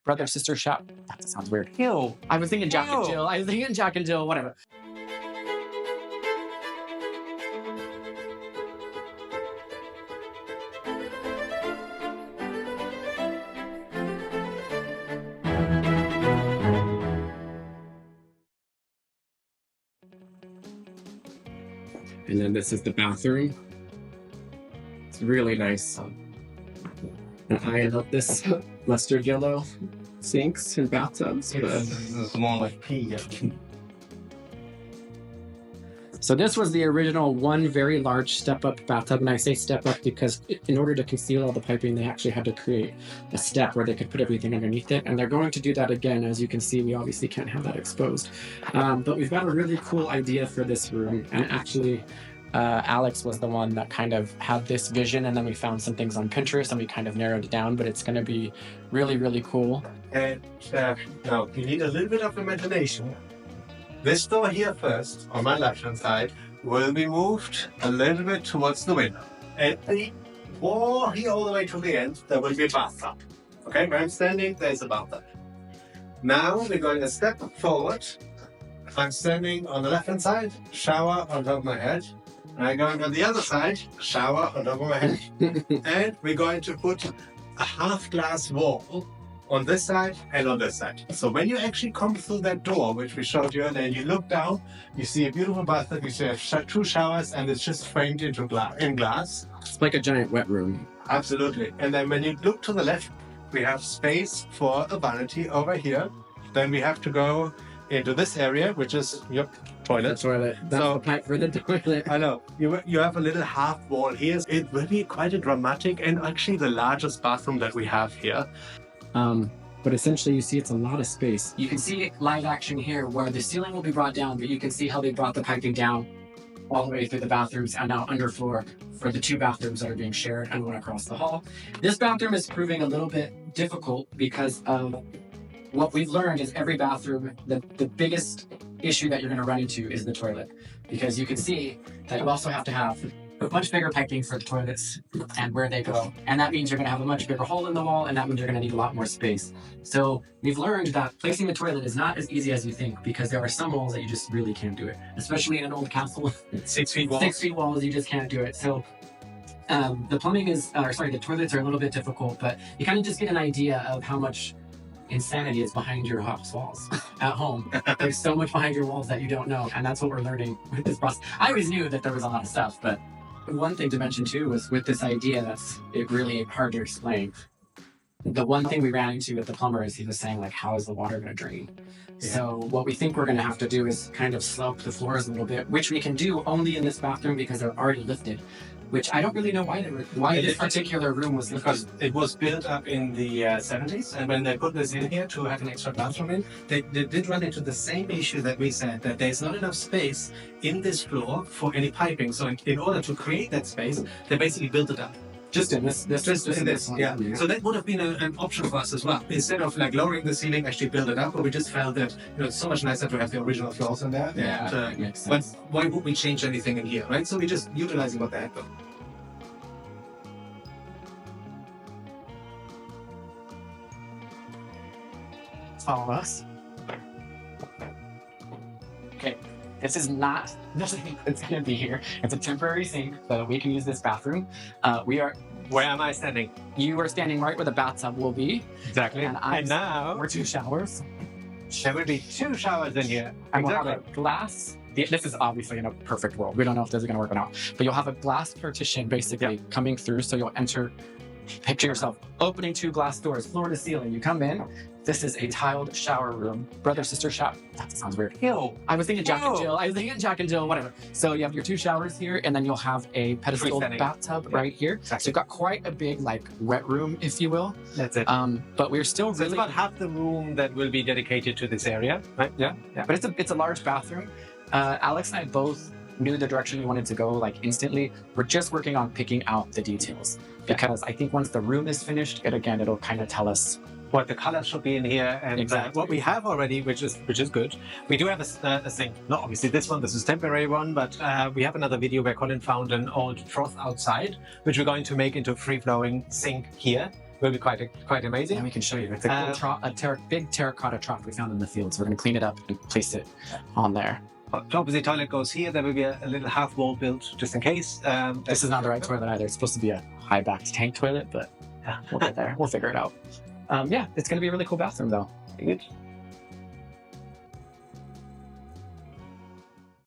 brother sister shop. That sounds weird. Ew. I was thinking Jack and Ew. Jill. I was thinking Jack and Jill. Whatever. And then this is the bathroom. It's really nice. And I love this mustard yellow sinks and bathtubs. This is more like pee. So this was the original one very large step-up bathtub, and I say step-up because in order to conceal all the piping, they actually had to create a step where they could put everything underneath it, and they're going to do that again. As you can see, we obviously can't have that exposed. But we've got a really cool idea for this room, and actually Alex was the one that kind of had this vision, and then we found some things on Pinterest and we kind of narrowed it down, but it's going to be really, really cool. And now you need a little bit of imagination. This door here first, on my left-hand side, will be moved a little bit towards the window. And the wall here all the way to the end, there will be a bathtub. Okay, where I'm standing, there's a bathtub. Now we're going a step forward. I'm standing on the left-hand side, shower on top of my head. And I'm going on the other side, shower on top of my head. And we're going to put a half-glass wall on this side and on this side. So when you actually come through that door, which we showed you, and then you look down, you see a beautiful bathtub, you see 2 showers, and it's just framed into glass. It's like a giant wet room. Absolutely. And then when you look to the left, we have space for a vanity over here. Then we have to go into this area, which is your toilet. The toilet. That's the pipe for the toilet. I know. You have a little half wall here. It will be quite a dramatic and actually the largest bathroom that we have here. But essentially you see it's a lot of space. You can see live action here where the ceiling will be brought down, but you can see how they brought the piping down all the way through the bathrooms and now underfloor for the 2 bathrooms that are being shared and one across the hall. This bathroom is proving a little bit difficult because of what we've learned is every bathroom, the biggest issue that you're going to run into is the toilet. Because you can see that you also have to have a much bigger piping for the toilets and where they go. And that means you're going to have a much bigger hole in the wall, and that means you're going to need a lot more space. So we've learned that placing the toilet is not as easy as you think because there are some walls that you just really can't do it. Especially in an old castle. 6 feet walls. 6 feet walls, you just can't do it. So the plumbing is, the toilets are a little bit difficult, but you kind of just get an idea of how much insanity is behind your house walls at home. There's so much behind your walls that you don't know, and that's what we're learning with this process. I always knew that there was a lot of stuff, but one thing to mention too was with this idea that's really hard to explain. The one thing we ran into with the plumber is he was saying like, how is the water going to drain? Yeah. So what we think we're going to have to do is kind of slope the floors a little bit, which we can do only in this bathroom because they're already lifted. Which I don't really know why this particular room was lifted. Because it was built up in the 70s, and when they put this in here to have an extra bathroom in, they did run into the same issue that we said, that there's not enough space in this floor for any piping. So in order to create that space, they basically built it up. Just in this one. Yeah. So that would have been an option for us as well. Instead of like lowering the ceiling, actually build it up, but we just felt that it's so much nicer to have the original floors in there. Yeah, and, but why would we change anything in here, right? So we're just utilizing what they had though. Follow us. Okay, this is not nothing that's going to be here. It's a temporary sink so that we can use this bathroom. Where am I standing? You are standing right where the bathtub will be. Exactly. And now we're 2 showers. There will be 2 showers in here. And we'll have a glass. This is obviously in a perfect world. We don't know if this is going to work or not. But you'll have a glass partition basically coming through. So you'll enter, picture yourself opening 2 glass doors, floor to ceiling. You come in. This is a tiled shower room. Brother, sister shower. That sounds weird. Ew. I was thinking Jack and Jill. I was thinking Jack and Jill, whatever. So you have your 2 showers here, and then you'll have a pedestal bathtub right here. Exactly. So you've got quite a big, like, wet room, if you will. That's it. But we're still so it's about half the room that will be dedicated to this area, right? Yeah. But it's a large bathroom. Alex and I both knew the direction we wanted to go, like, instantly. We're just working on picking out the details. Because I think once the room is finished, it'll kind of tell us what the color should be in here, and what we have already, which is good. We do have a sink. Not obviously this one. This is a temporary one, but we have another video where Colin found an old trough outside, which we're going to make into a free-flowing sink here. Will be quite amazing. And we can show you. It's a big terracotta trough we found in the field. So we're going to clean it up and place it on there. Obviously, toilet goes here. There will be a little half wall built just in case. This is not the right toilet either. It's supposed to be a high-backed tank toilet, but yeah, we'll get there. We'll figure it out. Yeah, it's going to be a really cool bathroom though. Good.